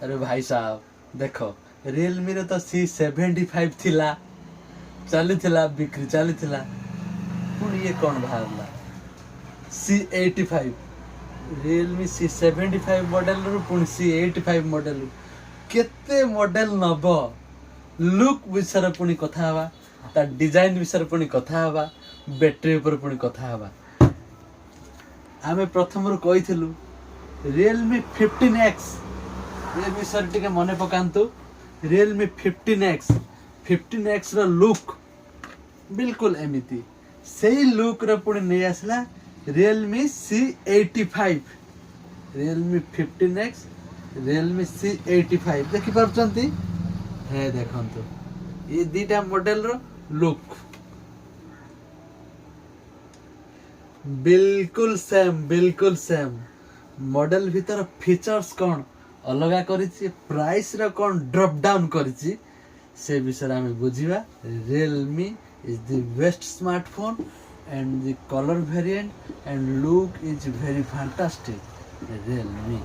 अरे भाई साहब देखो रियलमी रे तो C75 थिला चली थिला बिक्री चली थिला पुणी ये कौन बाहरला C85 रियलमी C75 मॉडल रु पुणी C85 मॉडल केते मॉडल नब लुक विषय पुणी कथा हवा ता डिजाइन विषय पुणी कथा हवा बैटरी ऊपर पुणी कथा हवा आमे प्रथम रु कहिथिलु रियलमी 15X ये विषय टिके मने पकांतु रियलमी 15X रो लुक बिल्कुल एमिति सेही लुक रो पुणी नै आसला Realme C85 Realme 15X Realme C85 देखि पारछंती हे देखंतु ये दीटा मॉडल रो लुक बिल्कुल सेम मॉडल भीतर फीचर्स कौन अलगा करिछि प्राइस रो कौन ड्रॉप डाउन करिछि से विषय आमे बुझिबा Realme is the best smartphone and the color variant and look is very fantastic Realme